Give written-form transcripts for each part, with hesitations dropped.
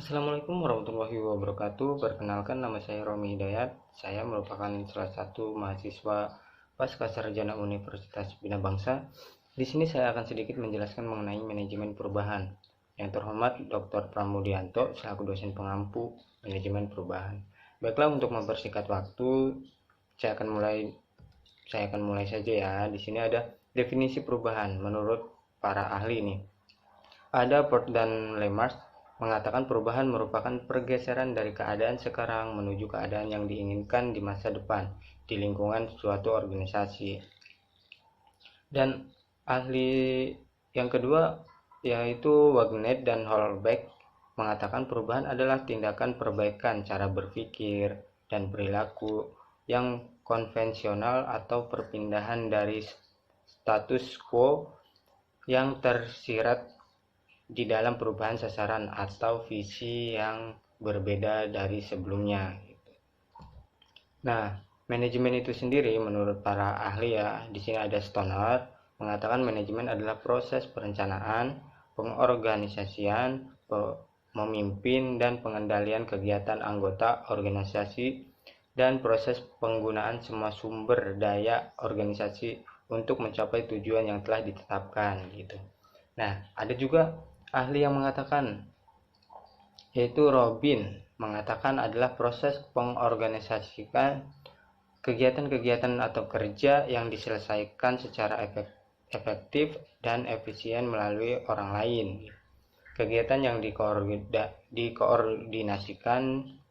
Assalamualaikum warahmatullahi wabarakatuh. Perkenalkan, nama saya Romi Hidayat. Saya merupakan salah satu mahasiswa Pascasarjana Universitas Bina Bangsa. Di sini saya akan sedikit menjelaskan mengenai manajemen perubahan. Yang terhormat Dr. Pramudianto selaku dosen pengampu manajemen perubahan. Baiklah, untuk mempersingkat waktu, saya akan mulai saja ya. Di sini ada definisi perubahan menurut para ahli nih. Ada Port dan Lemars mengatakan perubahan merupakan pergeseran dari keadaan sekarang menuju keadaan yang diinginkan di masa depan di lingkungan suatu organisasi. Dan ahli yang kedua yaitu Wagner dan Holbeck mengatakan perubahan adalah tindakan perbaikan cara berpikir dan perilaku yang konvensional atau perpindahan dari status quo yang tersirat di dalam perubahan sasaran atau visi yang berbeda dari sebelumnya. Nah, manajemen itu sendiri menurut para ahli ya, di sini ada Stoner mengatakan manajemen adalah proses perencanaan, pengorganisasian, memimpin dan pengendalian kegiatan anggota organisasi dan proses penggunaan semua sumber daya organisasi untuk mencapai tujuan yang telah ditetapkan gitu. Nah, ada juga ahli yang mengatakan, yaitu Robin mengatakan adalah proses pengorganisasikan kegiatan-kegiatan atau kerja yang diselesaikan secara efektif dan efisien melalui orang lain. Kegiatan yang dikoordinasikan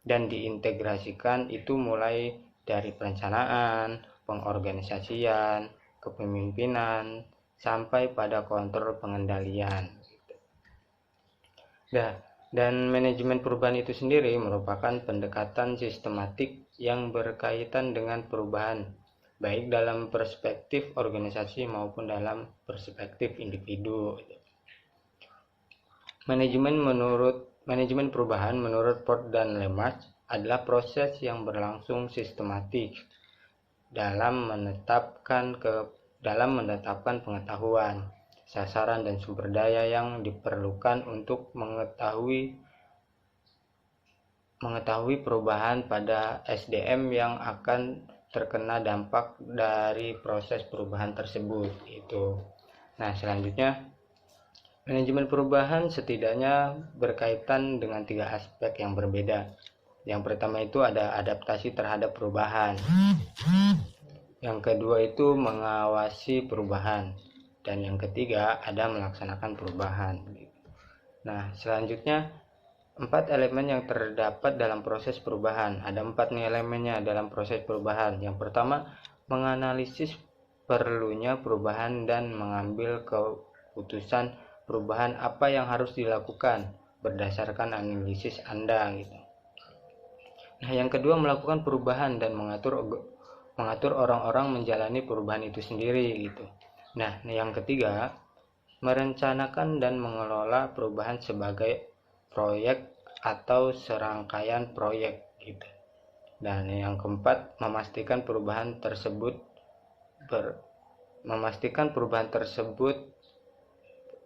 dan diintegrasikan itu mulai dari perencanaan, pengorganisasian, kepemimpinan, sampai pada kontrol pengendalian. Dan manajemen perubahan itu sendiri merupakan pendekatan sistematik yang berkaitan dengan perubahan, baik dalam perspektif organisasi maupun dalam perspektif individu. Manajemen perubahan menurut Port dan Lemars adalah proses yang berlangsung sistematik dalam menetapkan pengetahuan, sasaran dan sumber daya yang diperlukan untuk mengetahui perubahan pada SDM yang akan terkena dampak dari proses perubahan tersebut itu. Nah, selanjutnya manajemen perubahan setidaknya berkaitan dengan 3 aspek yang berbeda. Yang pertama itu ada adaptasi terhadap perubahan. Yang kedua itu mengawasi perubahan. Dan yang ketiga ada melaksanakan perubahan. Nah, selanjutnya 4 elemen yang terdapat dalam proses perubahan. Ada 4 nih elemennya dalam proses perubahan. Yang pertama, menganalisis perlunya perubahan dan mengambil keputusan perubahan apa yang harus dilakukan berdasarkan analisis Anda gitu. Nah, yang kedua melakukan perubahan dan mengatur orang-orang menjalani perubahan itu sendiri gitu. Nah, yang ketiga merencanakan dan mengelola perubahan sebagai proyek atau serangkaian proyek gitu. Dan yang keempat memastikan perubahan tersebut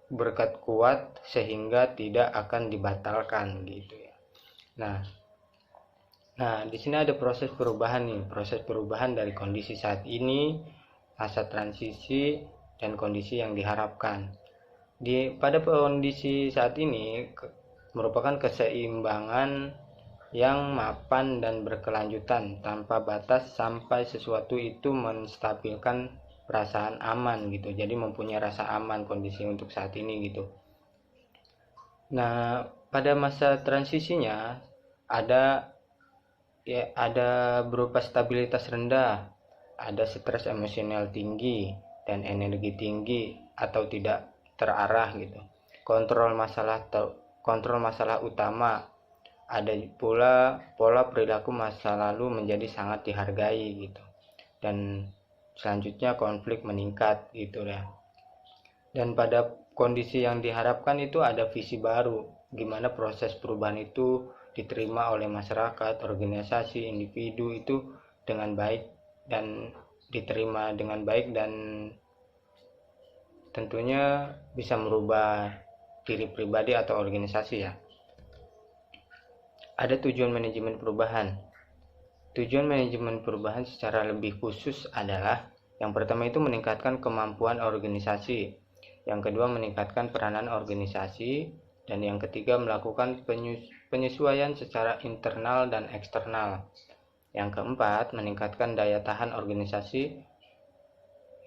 berkat kuat sehingga tidak akan dibatalkan gitu ya. Nah, di sini ada proses perubahan nih, proses perubahan dari kondisi saat ini, masa transisi dan kondisi yang diharapkan. Pada kondisi saat ini merupakan keseimbangan yang mapan dan berkelanjutan tanpa batas sampai sesuatu itu menstabilkan perasaan aman gitu. Jadi mempunyai rasa aman kondisi untuk saat ini gitu. Nah, pada masa transisinya ada berupa stabilitas rendah, ada stres emosional tinggi dan energi tinggi atau tidak terarah gitu. Kontrol masalah utama, ada pula pola perilaku masa lalu menjadi sangat dihargai gitu. Dan selanjutnya konflik meningkat gitu ya. Dan pada kondisi yang diharapkan itu ada visi baru, gimana proses perubahan itu diterima oleh masyarakat, organisasi, individu itu dengan baik dan diterima dengan baik dan tentunya bisa merubah diri pribadi atau organisasi ya. ada tujuan manajemen perubahan. Tujuan manajemen perubahan secara lebih khusus adalah yang pertama itu meningkatkan kemampuan organisasi, yang kedua meningkatkan peranan organisasi, dan yang ketiga melakukan penyesuaian secara internal dan eksternal. Yang keempat, meningkatkan daya tahan organisasi.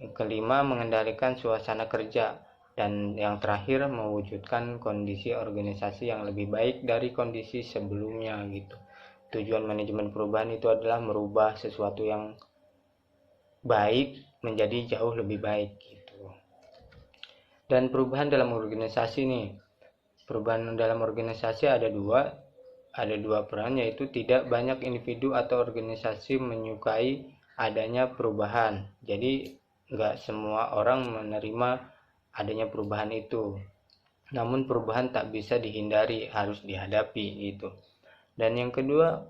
Yang kelima, mengendalikan suasana kerja. Dan yang terakhir, mewujudkan kondisi organisasi yang lebih baik dari kondisi sebelumnya gitu. Tujuan manajemen perubahan itu adalah merubah sesuatu yang baik menjadi jauh lebih baik gitu. Dan perubahan dalam organisasi nih. Perubahan dalam organisasi ada dua peran, yaitu tidak banyak individu atau organisasi menyukai adanya perubahan. Jadi nggak semua orang menerima adanya perubahan itu. Namun perubahan tak bisa dihindari, harus dihadapi gitu. Dan yang kedua,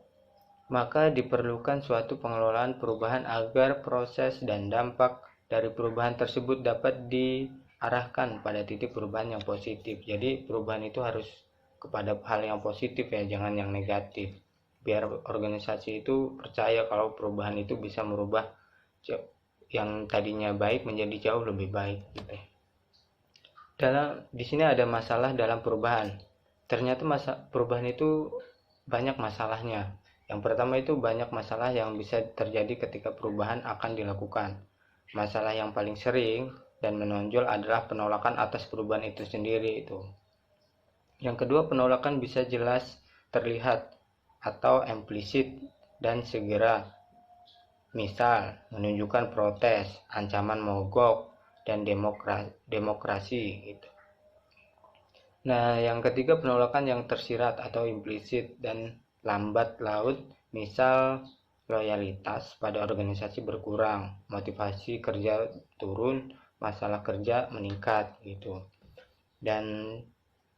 maka diperlukan suatu pengelolaan perubahan agar proses dan dampak dari perubahan tersebut dapat diarahkan pada titik perubahan yang positif. Jadi perubahan itu harus kepada hal yang positif ya, jangan yang negatif. Biar organisasi itu percaya kalau perubahan itu bisa merubah yang tadinya baik menjadi jauh lebih baik gitu. Di sini ada masalah dalam perubahan. Ternyata perubahan itu banyak masalahnya. Yang pertama itu banyak masalah yang bisa terjadi ketika perubahan akan dilakukan. Masalah yang paling sering dan menonjol adalah penolakan atas perubahan itu sendiri itu. Yang kedua, penolakan bisa jelas terlihat atau implisit dan segera. Misal, menunjukkan protes, ancaman mogok, dan demokrasi gitu. Nah, yang ketiga, penolakan yang tersirat atau implisit dan lambat laut, misal loyalitas pada organisasi berkurang, motivasi kerja turun, masalah kerja meningkat gitu. Dan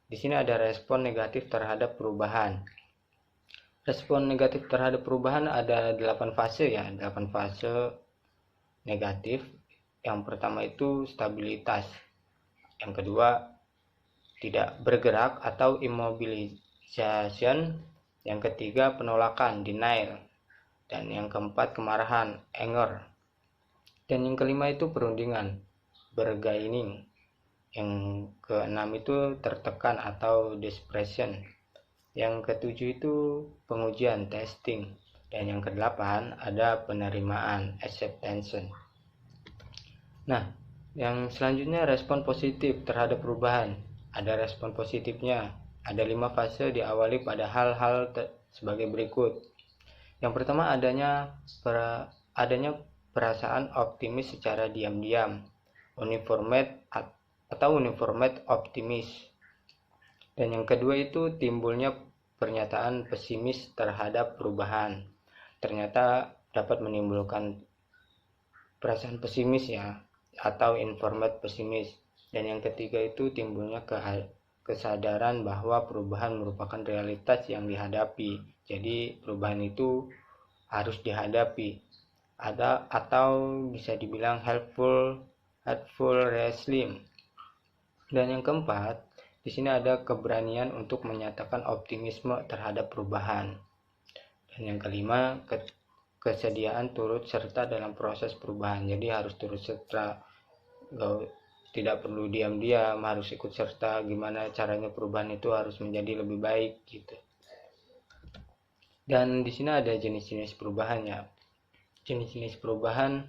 di sini ada respon negatif terhadap perubahan. Respon negatif terhadap perubahan ada 8 fase ya, 8 fase negatif. Yang pertama itu stabilitas. Yang kedua, tidak bergerak atau immobilization. Yang ketiga, penolakan, denial. Dan yang keempat, kemarahan, anger. Dan yang kelima itu perundingan, bargaining. Yang keenam itu tertekan atau depression. Yang ketujuh itu pengujian, testing. Dan yang kedelapan ada penerimaan, acceptance. Nah, yang selanjutnya respon positif terhadap perubahan. Ada respon positifnya. Ada 5 fase diawali pada hal-hal sebagai berikut. Yang pertama adanya perasaan optimis secara diam-diam. Uniformed optimis. Dan yang kedua itu timbulnya pernyataan pesimis terhadap perubahan. Ternyata dapat menimbulkan perasaan pesimis ya, atau informed pesimis. Dan yang ketiga itu timbulnya kesadaran bahwa perubahan merupakan realitas yang dihadapi. Jadi perubahan itu harus dihadapi. Atau bisa dibilang helpful wrestling. Dan yang keempat, di sini ada keberanian untuk menyatakan optimisme terhadap perubahan. Dan yang kelima, kesediaan turut serta dalam proses perubahan. Jadi harus turut serta, tidak perlu diam-diam, harus ikut serta gimana caranya perubahan itu harus menjadi lebih baik gitu. Dan di sini ada jenis-jenis perubahannya. Jenis-jenis perubahan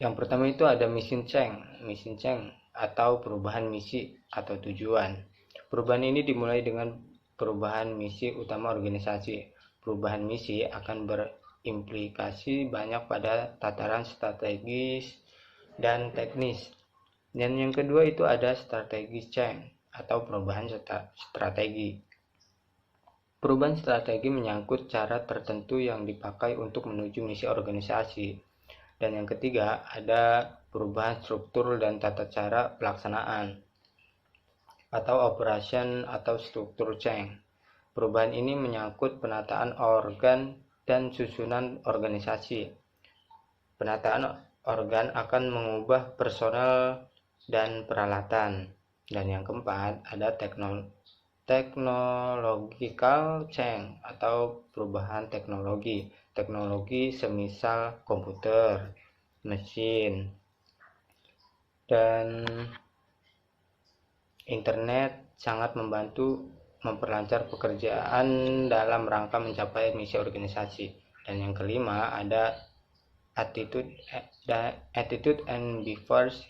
yang pertama itu ada mission change atau perubahan misi atau tujuan. Perubahan ini dimulai dengan perubahan misi utama organisasi. Perubahan misi akan berimplikasi banyak pada tataran strategis dan teknis. Dan yang kedua itu ada strategic change atau perubahan strategi. Perubahan strategi menyangkut cara tertentu yang dipakai untuk menuju misi organisasi. Dan yang ketiga ada perubahan struktur dan tata cara pelaksanaan atau operation atau struktur change. Perubahan ini menyangkut penataan organ dan susunan organisasi. Penataan organ akan mengubah personel dan peralatan. Dan yang keempat ada technological change atau perubahan teknologi. Teknologi semisal komputer, mesin, dan internet sangat membantu memperlancar pekerjaan dalam rangka mencapai misi organisasi. Dan yang kelima ada attitude and behaviors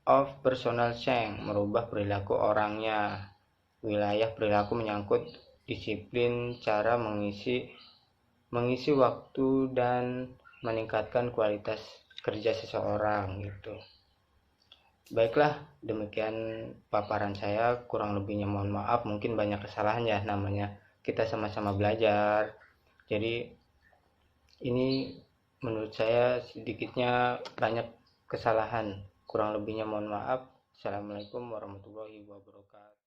of personal change, merubah perilaku orangnya. Wilayah perilaku menyangkut disiplin, cara mengisi waktu dan meningkatkan kualitas kerja seseorang gitu. Baiklah, demikian paparan saya, kurang lebihnya mohon maaf, mungkin banyak kesalahan ya, namanya kita sama-sama belajar. Jadi ini menurut saya sedikitnya banyak kesalahan, kurang lebihnya mohon maaf. Assalamualaikum warahmatullahi wabarakatuh.